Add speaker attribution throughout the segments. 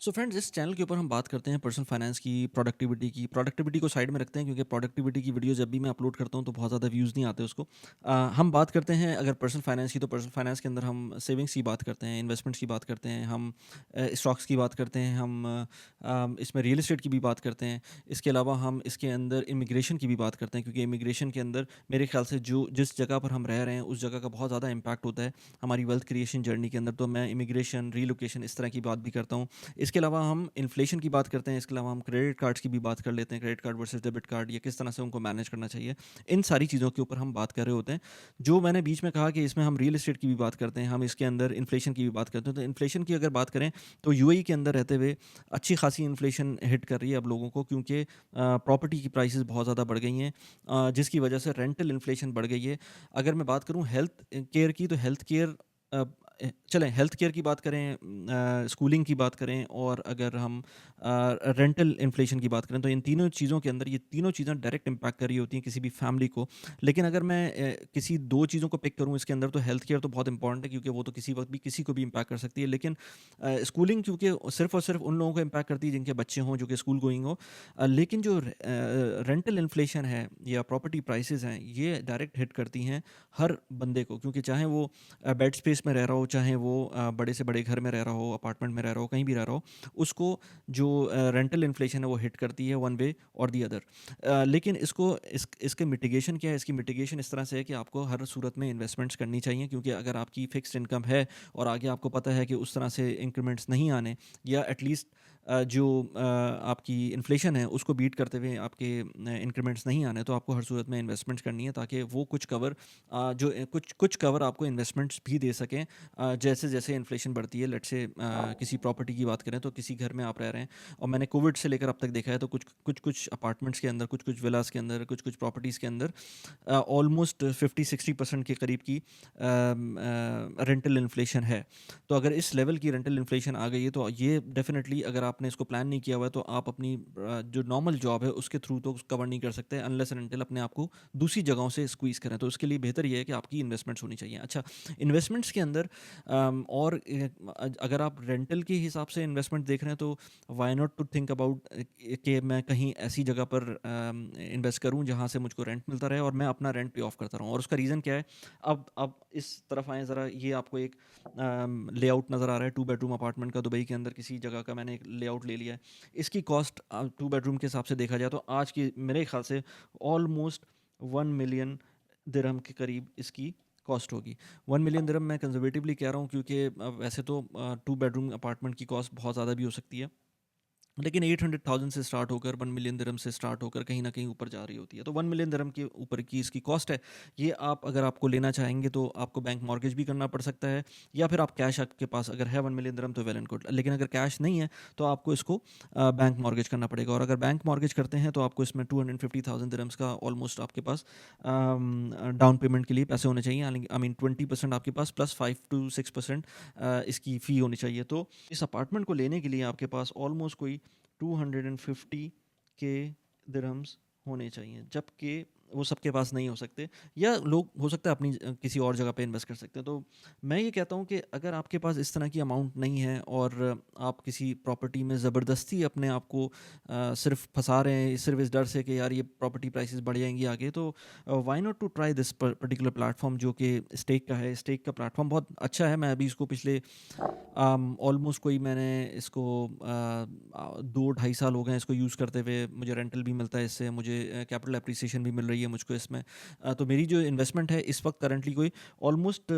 Speaker 1: So friends, इस channel के ऊपर हम बात करते हैं पर्सनल फाइनेंस की, प्रोडक्टिविटी को साइड में रखते हैं क्योंकि प्रोडक्टिविटी की वीडियो जब भी मैं अपलोड करता हूँ तो बहुत ज़्यादा व्यूज़ नहीं आते उसको। हम बात करते हैं अगर पर्सनल फाइनेंस की, तो पर्सनल फाइनेंस के अंदर हम सेविंग्स की बात करते हैं, इन्वेस्टमेंट्स की बात करते हैं, हम स्टॉक्स की बात करते हैं, हम इसमें रियल एस्टेट की भी बात करते हैं। इसके अलावा हम इसके अंदर इमिग्रेशन की भी बात करते हैं क्योंकि इमिग्रेशन के अंदर मेरे ख्याल से जो जिस जगह पर हम रह रहे हैं उस जगह का बहुत ज़्यादा इम्पैक्ट होता है हमारी वेल्थ क्रिएशन जर्नी के अंदर। तो मैं इमिग्रेशन, रीलोकेशन इस तरह की बात भी करता हूँ। इसके अलावा हम इन्फ्लेशन की बात करते हैं, इसके अलावा हम क्रेडिट कार्ड्स की भी बात कर लेते हैं, credit card versus debit card, या किस तरह से उनको मैनेज करना चाहिए। इन सारी चीज़ों के ऊपर हम बात कर रहे होते हैं। जो मैंने बीच में कहा कि इसमें हम रियल एस्टेट की भी बात करते हैं, हम इसके अंदर इन्फ्लेशन की भी बात करते हैं। तो इन्फ्लेशन की अगर बात करें तो यूएई के अंदर रहते हुए अच्छी खासी इन्फ्लेशन हिट कर रही है अब लोगों को, क्योंकि प्रॉपर्टी की प्राइसेस बहुत ज़्यादा बढ़ गई हैं, जिसकी वजह से रेंटल इन्फ्लेशन बढ़ गई है। अगर मैं बात करूँ हेल्थ केयर की, तो हेल्थ केयर चलें हेल्थ केयर की बात करें, स्कूलिंग की बात करें, और अगर हम रेंटल इन्फ्लेशन की बात करें, तो इन तीनों चीज़ों के अंदर ये तीनों चीज़ें डायरेक्ट इम्पैक्ट कर रही होती हैं किसी भी फैमिली को। लेकिन अगर मैं किसी दो चीज़ों को पिक करूँ इसके अंदर, तो हेल्थ केयर तो बहुत इंपॉर्टेंट है क्योंकि वो तो किसी वक्त भी किसी को भी इम्पैक्ट कर सकती है। लेकिन स्कूलिंग क्योंकि सिर्फ और सिर्फ उन लोगों को इम्पैक्ट करती है जिनके बच्चे हों, जो कि स्कूल गोइंग हो। लेकिन जो रेंटल इन्फ्लेशन है या प्रॉपर्टी प्राइसेस हैं, ये डायरेक्ट हिट करती हैं हर बंदे को, क्योंकि चाहे वो बेड स्पेस में रह रहा हो, चाहे वो बड़े से बड़े घर में रह रहा हो, अपार्टमेंट में रह रहा हो, कहीं भी रह रहा हो, उसको जो रेंटल इन्फ्लेशन है वो हिट करती है वन वे और दी अदर। लेकिन इसके मिटिगेशन क्या है? इसकी मिटिगेशन इस तरह से है कि आपको हर सूरत में इन्वेस्टमेंट्स करनी चाहिए, क्योंकि अगर आपकी फिक्स्ड इनकम है और आगे आपको पता है कि उस तरह से इंक्रीमेंट्स नहीं आने, या एटलीस्ट जो आपकी इन्फ्लेशन है उसको बीट करते हुए आपके इंक्रीमेंट्स नहीं आने, तो आपको हर सूरत में इन्वेस्टमेंट्स करनी है ताकि वो कुछ कवर कुछ कुछ कवर आपको इन्वेस्टमेंट्स भी दे सकें जैसे जैसे इन्फ्लेशन बढ़ती है। लेट्स से किसी प्रॉपर्टी की बात करें, तो किसी घर में आप रह रहे हैं और मैंने कोविड से लेकर अब तक देखा है, तो कुछ कुछ कुछ अपार्टमेंट्स के अंदर, कुछ कुछ विलास के अंदर, कुछ कुछ प्रॉपर्टीज़ के अंदर ऑलमोस्ट 50-60% के करीब की रेंटल इन्फ्लेशन है। तो अगर इस लेवल की रेंटल इन्फ्लेशन आ गई है, तो ये डेफिनेटली, अगर आपने इसको प्लान नहीं किया हुआ है, तो आप अपनी जो नॉर्मल जॉब है उसके थ्रू तो कवर नहीं कर सकते अनलेस एंड अनटिल अपने आप को दूसरी जगहों से स्क्वीज़ करें। तो उसके लिए बेहतर ये है कि आपकी इन्वेस्टमेंट्स होनी चाहिए। अच्छा, इन्वेस्टमेंट्स के अंदर और अगर आप रेंटल के हिसाब से इन्वेस्टमेंट देख रहे हैं, तो why not to think about कि मैं कहीं ऐसी जगह पर इन्वेस्ट करूं जहां से मुझको रेंट मिलता रहे और मैं अपना रेंट पे ऑफ करता रहूं। और उसका रीज़न क्या है? अब इस तरफ आए ज़रा, ये आपको एक लेआउट नज़र आ रहा है 2 बेडरूम अपार्टमेंट का, दुबई के अंदर किसी जगह का मैंने एक लेआउट ले लिया है। इसकी कॉस्ट 2 बेडरूम के हिसाब से देखा जाए तो आज की मेरे ख्याल से ऑलमोस्ट 1 मिलियन दिरहम के करीब इसकी कॉस्ट होगी। 1 मिलियन दिरहम मैं कंजर्वेटिवली कह रहा हूँ क्योंकि वैसे तो 2 बेडरूम अपार्टमेंट की कॉस्ट बहुत ज़्यादा भी हो सकती है, लेकिन 800,000 से स्टार्ट होकर 1 मिलियन दिरहम से स्टार्ट होकर कहीं ना कहीं ऊपर जा रही होती है। तो 1 मिलियन दिरहम के ऊपर की इसकी कॉस्ट है। ये आप अगर आपको लेना चाहेंगे तो आपको बैंक मॉर्गेज भी करना पड़ सकता है, या फिर आप कैश आपके पास अगर है 1 मिलियन दिरहम तो वेल एंड गुड। लेकिन अगर कैश नहीं है तो आपको इसको बैंक मॉर्गेज करना पड़ेगा, और अगर बैंक मॉर्गेज करते हैं तो आपको इसमें 250,000 दिरहम्स का ऑलमोस्ट आपके पास डाउन पेमेंट के लिए पैसे होने चाहिए। आई मीन 20% आपके पास प्लस 5 to 6% इसकी फ़ी होनी चाहिए। तो इस अपार्टमेंट को लेने के लिए आपके पास ऑलमोस्ट कोई 250 के दिरहम्स होने चाहिए, जबकि वो सबके पास नहीं हो सकते, या लोग हो सकता है अपनी किसी और जगह पे इन्वेस्ट कर सकते हैं। तो मैं ये कहता हूँ कि अगर आपके पास इस तरह की अमाउंट नहीं है और आप किसी प्रॉपर्टी में ज़बरदस्ती अपने आप को सिर्फ फंसा रहे हैं सिर्फ इस डर से कि यार ये प्रॉपर्टी प्राइसेस बढ़ जाएंगी आगे, तो why not to try this particular platform जो कि स्टेक का है। स्टेक का प्लेटफॉर्म बहुत अच्छा है। मैं अभी इसको पिछले ऑलमोस्ट कोई मैंने इसको 2 ढाई साल हो गए हैं इसको यूज़ करते हुए। मुझे रेंटल भी मिलता है इससे, मुझे कैपिटल एप्रिसिएशन भी मिल रही है मुझको इसमें। तो मेरी जो इन्वेस्टमेंट है इस वक्त करंटली कोई ऑलमोस्ट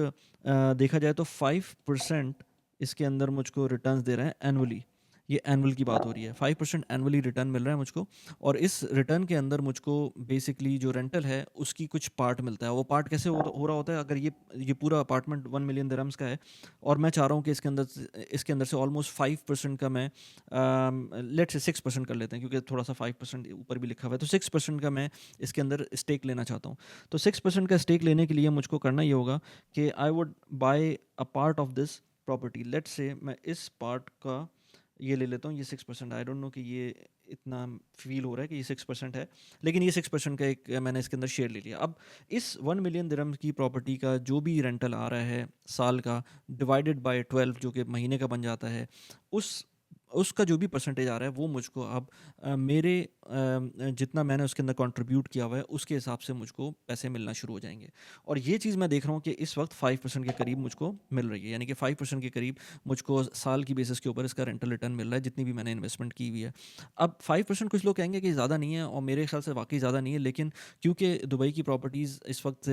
Speaker 1: देखा जाए तो 5% इसके अंदर मुझको रिटर्न्स दे रहा है एनुअली। ये एनुअल की बात हो रही है, 5% एनुअली रिटर्न मिल रहा है मुझको। और इस रिटर्न के अंदर मुझको बेसिकली जो रेंटल है उसकी कुछ पार्ट मिलता है। वो पार्ट कैसे हो रहा होता है? अगर ये पूरा अपार्टमेंट 1 मिलियन दिरहम्स का है और मैं चाह रहा हूँ कि इसके अंदर से ऑलमोस्ट 5% का मैं लेट से 6% कर लेते हैं, क्योंकि थोड़ा सा 5% ऊपर भी लिखा हुआ है, तो 6% का मैं इसके अंदर स्टेक लेना चाहता हूँ। तो 6% का स्टेक लेने के लिए मुझको करना ये होगा कि I would buy a part of this property. Let's say मैं इस पार्ट का ये ले लेता हूँ, ये 6%। आई डोंट नो कि ये इतना फील हो रहा है कि ये 6% है, लेकिन ये 6% का एक मैंने इसके अंदर शेयर ले लिया। अब इस 1 मिलियन दिरहम की प्रॉपर्टी का जो भी रेंटल आ रहा है साल का, डिवाइडेड बाय 12 जो कि महीने का बन जाता है, उस उसका जो भी परसेंटेज आ रहा है वो मुझको अब मेरे जितना मैंने उसके अंदर कंट्रीब्यूट किया हुआ है उसके हिसाब से मुझको पैसे मिलना शुरू हो जाएंगे। और ये चीज़ मैं देख रहा हूँ कि इस वक्त 5% के करीब मुझको मिल रही है, यानी कि 5% के करीब मुझको साल की बेसिस के ऊपर इसका रेंटल रिटर्न मिल रहा है जितनी भी मैंने इन्वेस्टमेंट की हुई है। अब 5% कुछ लोग कहेंगे कि ज़्यादा नहीं है, और मेरे ख्याल से वाकई ज़्यादा नहीं है, लेकिन क्योंकि दुबई की प्रॉपर्टीज़ इस वक्त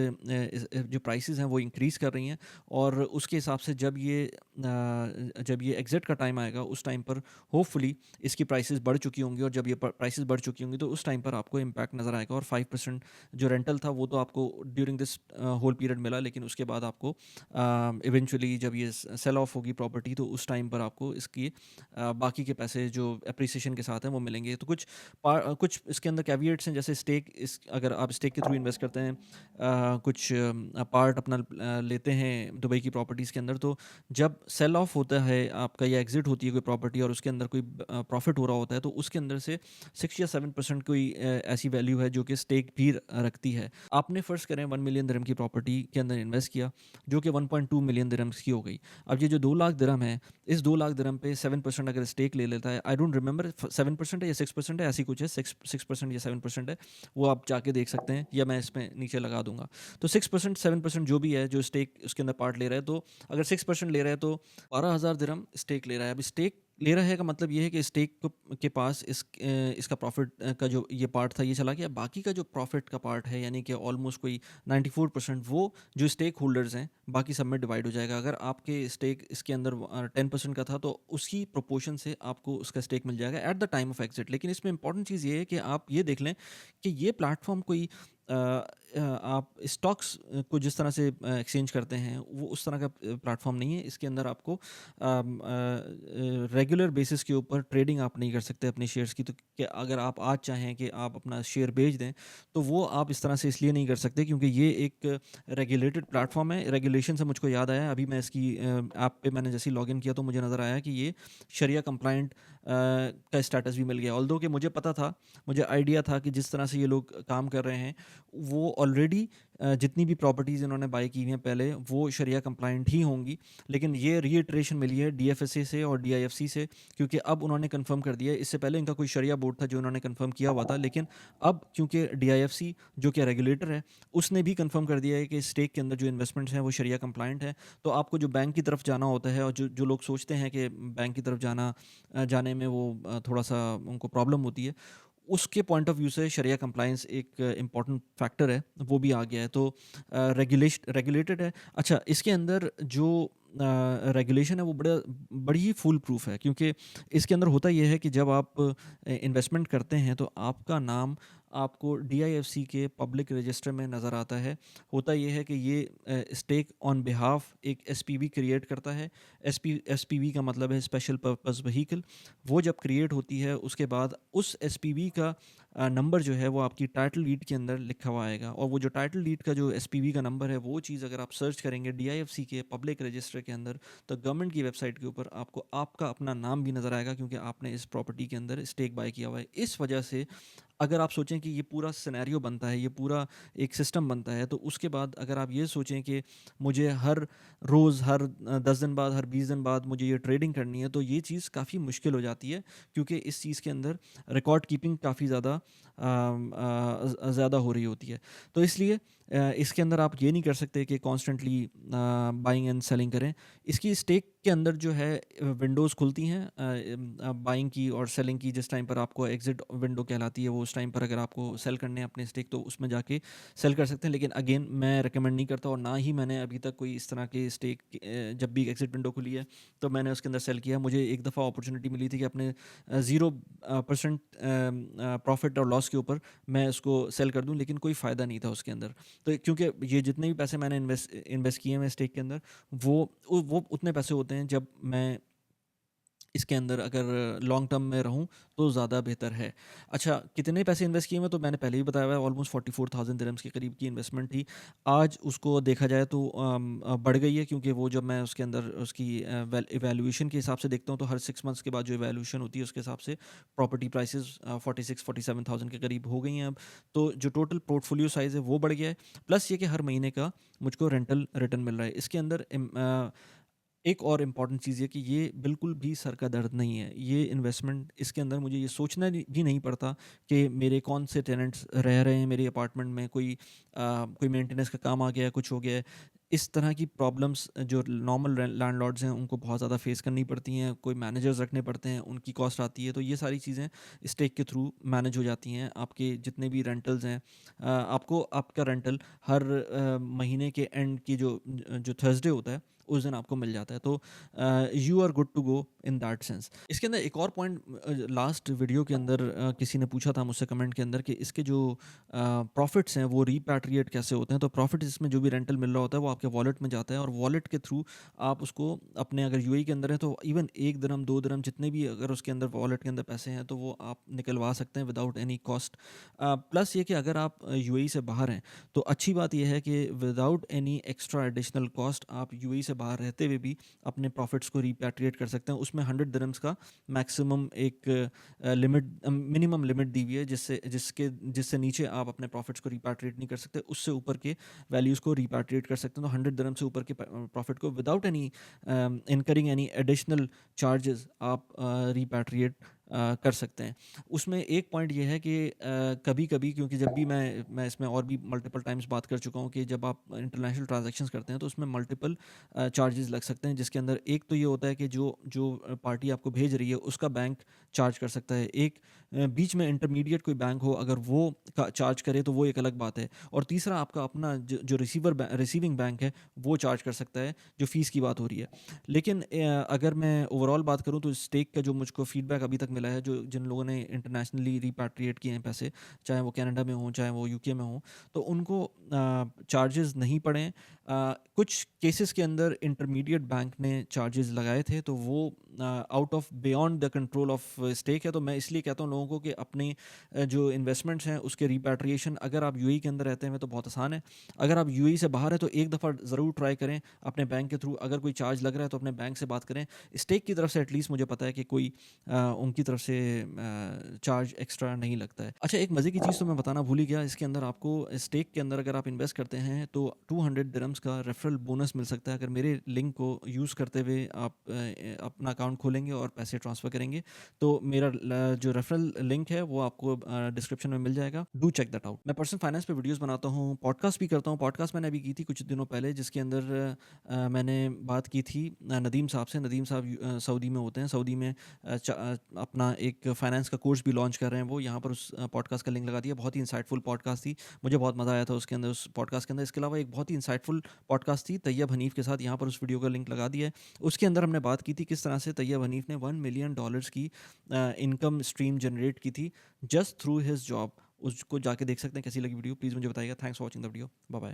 Speaker 1: जो प्राइसेस हैं वो इंक्रीज़ कर रही हैं, और उसके हिसाब से जब ये एग्ज़िट का टाइम आएगा उस टाइम पर होपफुली इसकी प्राइसेस बढ़ चुकी होंगी, और जब ये प्राइसेस बढ़ चुकी होंगी तो उस टाइम पर आपको इम्पैक्ट नज़र आएगा। और 5% जो रेंटल था वो तो आपको ड्यूरिंग दिस होल पीरियड मिला, लेकिन उसके बाद आपको इवेंचुअली जब ये सेल ऑफ होगी प्रॉपर्टी तो उस टाइम पर आपको इसकी बाकी के पैसे जो अप्रिसिएशन के साथ हैं वो मिलेंगे। तो कुछ इसके अंदर कैविएट्स हैं, जैसे स्टेक, इस अगर आप स्टेक के थ्रू इन्वेस्ट करते हैं, कुछ पार्ट अपना लेते हैं दुबई की प्रॉपर्टीज़ के अंदर, तो जब सेल ऑफ होता है आपका या एग्जिट होती है कोई प्रॉपर्टी और उसके अंदर कोई प्रॉफिट हो रहा होता है, तो उसके अंदर से 6 या 7% कोई ऐसी वैल्यू है जो कि स्टेक भी रखती है। आपने फ़र्ज़ करें 1 मिलियन दिरहम की प्रॉपर्टी के अंदर इन्वेस्ट किया जो कि 1.2 मिलियन दिरहम्स की हो गई। अब ये जो 2 लाख दिरहम है, इस 2 लाख दिरहम पे 7% अगर स्टेक ले लेता है, आई डोंट रिमेंबर 7% है या 6% है, ऐसी कुछ है, 6% या 7% है, वो आप जाके देख सकते हैं या मैं इसमें नीचे लगा दूंगा। तो 6% 7% जो भी है जो स्टेक उसके अंदर पार्ट ले रहा है, तो अगर 6% ले रहा है तो 12,000 दिरहम स्टेक ले रहा है। अब स्टेक ले रहा है का मतलब ये है कि स्टेक के पास इसका प्रॉफिट का जो ये पार्ट था ये चला गया, बाकी का जो प्रॉफिट का पार्ट है यानी कि ऑलमोस्ट कोई 94% वो जो स्टेक होल्डर्स हैं बाकी सब में डिवाइड हो जाएगा। अगर आपके स्टेक इसके अंदर 10% का था तो उसी प्रोपोर्शन से आपको उसका स्टेक मिल जाएगा at the time of exit. लेकिन इसमें इंपॉर्टेंट चीज़ ये है कि आप ये देख लें कि ये प्लेटफॉर्म कोई आप स्टॉक्स को जिस तरह से एक्सचेंज करते हैं वो उस तरह का प्लेटफॉर्म नहीं है। इसके अंदर आपको रेगुलर बेसिस के ऊपर ट्रेडिंग आप नहीं कर सकते अपने शेयर्स की। तो कि अगर आप आज चाहें कि आप अपना शेयर बेच दें तो वो आप इस तरह से इसलिए नहीं कर सकते क्योंकि ये एक रेगुलेटेड प्लेटफॉर्म है। रेगुलेशन से मुझको याद आया, अभी मैं इसकी ऐप पे मैंने जैसे ही लॉगिन किया तो मुझे नज़र आया कि ये शरिया कंप्लाइंट का स्टेटस भी मिल गया। ऑल्दो कि मुझे पता था, मुझे आइडिया था कि जिस तरह से ये लोग काम कर रहे हैं वो ऑलरेडी जितनी भी प्रॉपर्टीज़ इन्होंने बाई की हुई हैं पहले वो शरिया कंप्लाइंट ही होंगी। लेकिन ये रीइटरेशन मिली है डीएफएसए से और डीआईएफसी से, क्योंकि अब उन्होंने कंफर्म कर दिया है। इससे पहले इनका कोई शरिया बोर्ड था जो उन्होंने कंफर्म किया हुआ था, लेकिन अब क्योंकि डीआईएफसी जो कि रेगुलेटर है उसने भी कंफर्म कर दिया है कि स्टेक के अंदर जो इन्वेस्टमेंट्स हैं वो शरिया कंप्लाइंट है। तो आपको जो बैंक की तरफ जाना होता है और जो लोग सोचते हैं कि बैंक की तरफ जाने में वो थोड़ा सा उनको प्रॉब्लम होती है, उसके पॉइंट ऑफ व्यू से शरिया कंप्लायंस एक इम्पॉर्टेंट फैक्टर है, वो भी आ गया है। तो रेगुलेटेड है। अच्छा, इसके अंदर जो रेगुलेशन है वो बड़ी ही फूल प्रूफ है, क्योंकि इसके अंदर होता यह है कि जब आप इन्वेस्टमेंट करते हैं तो आपका नाम आपको डीआईएफसी के पब्लिक रजिस्टर में नज़र आता है। होता यह है कि ये स्टेक ऑन बिहाफ एक एसपीवी क्रिएट करता है। एसपीवी का मतलब है स्पेशल पर्पस व्हीकल। वो जब क्रिएट होती है उसके बाद उस एसपीवी का नंबर जो है वो आपकी टाइटल डीड के अंदर लिखा हुआ आएगा, और वो जो टाइटल डीड का जो एसपीवी का नंबर है वो चीज़ अगर आप सर्च करेंगे डीआईएफसी के पब्लिक रजिस्टर के अंदर तो गवर्नमेंट की वेबसाइट के ऊपर आपको आपका अपना नाम भी नज़र आएगा, क्योंकि आपने इस प्रॉपर्टी के अंदर स्टेक बाय किया हुआ है। इस वजह से अगर आप सोचें कि ये पूरा सिनेरियो बनता है, ये पूरा एक सिस्टम बनता है, तो उसके बाद अगर आप ये सोचें कि मुझे हर रोज़, हर 10 दिन बाद, हर 20 दिन बाद मुझे ये ट्रेडिंग करनी है, तो ये चीज़ काफ़ी मुश्किल हो जाती है, क्योंकि इस चीज़ के अंदर रिकॉर्ड कीपिंग काफ़ी ज़्यादा ज़्यादा हो रही होती है। तो इसलिए इसके अंदर आप ये नहीं कर सकते कि कॉन्स्टेंटली बाइंग एंड सेलिंग करें। इसकी स्टेक के अंदर जो है विंडोज़ खुलती हैं बाइंग की और सेलिंग की। जिस टाइम पर आपको एग्जिट विंडो कहलाती है वो उस टाइम पर अगर आपको सेल करने हैं अपने स्टेक तो उसमें जाके सेल कर सकते हैं। लेकिन अगेन मैं रिकमेंड नहीं करता, और ना ही मैंने अभी तक कोई इस तरह के स्टेक जब भी एग्जिट विंडो खुली है तो मैंने उसके अंदर सेल किया। मुझे एक दफ़ा अपॉर्चुनिटी मिली थी कि अपने 0% प्रॉफिट और लॉस के ऊपर मैं उसको सेल कर दूं, लेकिन कोई फ़ायदा नहीं था उसके अंदर। तो क्योंकि ये जितने भी पैसे मैंने इन्वेस्ट किए हैं स्टेक के अंदर वो उतने पैसे होते हैं जब मैं इसके अंदर अगर लॉन्ग टर्म में रहूं तो ज़्यादा बेहतर है। अच्छा, कितने पैसे इन्वेस्ट किए मैं तो मैंने पहले ही बताया हुआ है, ऑलमोस्ट 44,000 दिरहम्स के करीब की इन्वेस्टमेंट थी। आज उसको देखा जाए तो बढ़ गई है, क्योंकि वो जब मैं उसके अंदर उसकी इवैल्यूएशन के हिसाब से देखता हूँ तो हर 6 मंथ्स के बाद जो इवैल्यूएशन होती है उसके हिसाब से प्रॉपर्टी प्राइसेस 46-47,000 के करीब हो गई हैं अब। तो जो टोटल पोर्टफोलियो साइज़ है वो बढ़ गया है, प्लस ये कि हर महीने का मुझको रेंटल रिटर्न मिल रहा है। इसके अंदर एक और इम्पॉर्टेंट चीज़ ये कि ये बिल्कुल भी सर का दर्द नहीं है। ये इन्वेस्टमेंट इसके अंदर मुझे ये सोचना भी नहीं पड़ता कि मेरे कौन से टेनेंट्स रह रहे हैं मेरे अपार्टमेंट में, कोई मेंटेनेंस का काम आ गया है, कुछ हो गया है। इस तरह की प्रॉब्लम्स जो नॉर्मल लैंडलॉर्ड्स हैं उनको बहुत ज़्यादा फेस करनी पड़ती हैं, कोई मैनेजर्स रखने पड़ते हैं, उनकी कॉस्ट आती है। तो ये सारी चीज़ें स्टेक के थ्रू मैनेज हो जाती हैं। आपके जितने भी रेंटल्स हैं, आपको आपका रेंटल हर महीने के एंड की जो जो थर्सडे होता है उस दिन आपको मिल जाता है। तो you are good to go in that sense. इसके अंदर एक और पॉइंट, लास्ट वीडियो के अंदर किसी ने पूछा था मुझसे कमेंट के अंदर कि इसके जो प्रॉफिट्स हैं वो रिपैट्रिएट कैसे होते हैं। तो प्रॉफिट इसमें जो भी रेंटल मिल रहा होता है वो आपके वॉलेट में जाता है, और वॉलेट के थ्रू आप उसको अपने, अगर यूएई के अंदर है तो इवन 1 दिरहम 2 दिरहम जितने भी अगर उसके अंदर वॉलेट के अंदर पैसे हैं तो वो आप निकलवा सकते हैं विदाउट एनी कॉस्ट। प्लस ये कि अगर आप यूएई से बाहर हैं तो अच्छी बात यह है कि without any extra additional cost आप यूएई से बाहर रहते हुए भी अपने प्रॉफिट्स को रिपैट्रिएट कर सकते हैं। उसमें 100 दिरहम्स का मैक्सिमम एक लिमिट, मिनिमम लिमिट दी हुई है, जिससे नीचे आप अपने प्रॉफिट्स को रिपैट्रिएट नहीं कर सकते। उससे ऊपर के वैल्यूज़ को रिपैट्रिएट कर सकते हैं। तो 100 दिरहम से ऊपर के प्रॉफिट को without any incurring any additional charges आप रिपैट्रिएट कर सकते हैं। उसमें एक पॉइंट ये है कि कभी-कभी, क्योंकि जब भी मैं इसमें और भी मल्टीपल टाइम्स बात कर चुका हूँ कि जब आप इंटरनेशनल ट्रांज़ैक्शंस करते हैं तो उसमें मल्टीपल चार्जेस लग सकते हैं, जिसके अंदर एक तो ये होता है कि जो जो पार्टी आपको भेज रही है उसका बैंक चार्ज कर सकता है। एक बीच में इंटरमीडिएट कोई बैंक हो, अगर वो का चार्ज करे तो वो एक अलग बात है। और तीसरा आपका अपना जो रिसीविंग बैंक है वो चार्ज कर सकता है, जो फ़ीस की बात हो रही है। लेकिन अगर मैं ओवरऑल बात करूँ तो स्टेक का जो मुझको फीडबैक अभी तक मिला है, जो जिन लोगों ने इंटरनेशनली रिपैट्रिएट किए हैं पैसे, चाहे वो कनाडा में हों, चाहे वो यूके में हों, तो उनको चार्जेस नहीं पड़े हैं। कुछ केसेस के अंदर इंटरमीडिएट बैंक ने चार्जेस लगाए थे, तो वो out of beyond the control of stake है। तो मैं इसलिए कहता हूँ लोगों को कि अपने जो इन्वेस्टमेंट्स हैं उसके रिपैट्रिएशन, अगर आप यूएई के अंदर रहते हैं तो बहुत आसान है। अगर आप यूएई से बाहर है तो एक दफ़ा ज़रूर ट्राई करें अपने बैंक के थ्रू। अगर कोई चार्ज लग रहा है तो अपने बैंक से बात करें। स्टेक की तरफ से एटलीस्ट मुझे पता है कि कोई उनकी तरफ से चार्ज एक्स्ट्रा नहीं लगता है। अच्छा, एक मज़े की चीज़ तो मैं बताना भूल ही गया, इसके अंदर आपको स्टेक के अंदर अगर आप इन्वेस्ट करते हैं तो 200 दिरहम्स का रेफरल बोनस मिल सकता है अगर मेरे लिंक को यूज़ करते हुए आप अपना अकाउंट खोलेंगे और पैसे ट्रांसफ़र करेंगे। तो मेरा जो रेफरल लिंक है वो आपको डिस्क्रिप्शन में मिल जाएगा। Do check that out. मैं पर्सनल फाइनेंस पे वीडियोज़ बनाता हूँ, पॉडकास्ट भी करता हूँ। पॉडकास्ट मैंने अभी की थी कुछ दिनों पहले, जिसके अंदर मैंने बात की थी नदीम साहब से। नदीम साहब सऊदी में होते हैं। सऊदी में अपना एक फ़ाइनेंस का कोर्स भी लॉन्च कर रहे हैं वो। यहाँ पर उस पॉडकास्ट का लिंक लगा दिया। बहुत ही इंसाइटफुल पॉडकास्ट थी, मुझे बहुत मज़ा आया था उसके अंदर, उस पॉडकास्ट के अंदर। इसके अलावा एक बहुत ही इंसाइटफुल पॉडकास्ट थी तैयब हनीफ़ के साथ, यहाँ पर उस वीडियो का लिंक लगा दिया है। उसके अंदर हमने बात की थी किस तरह से तैयब हनीफ़ ने $1 मिलियन की इनकम स्ट्रीम जनरेट की थी जस्ट थ्रू हिज जॉब। उसको जाके देख सकते हैं। कैसी लगी वीडियो प्लीज़ मुझे बताइएगा। Thanks for watching the video. Bye bye.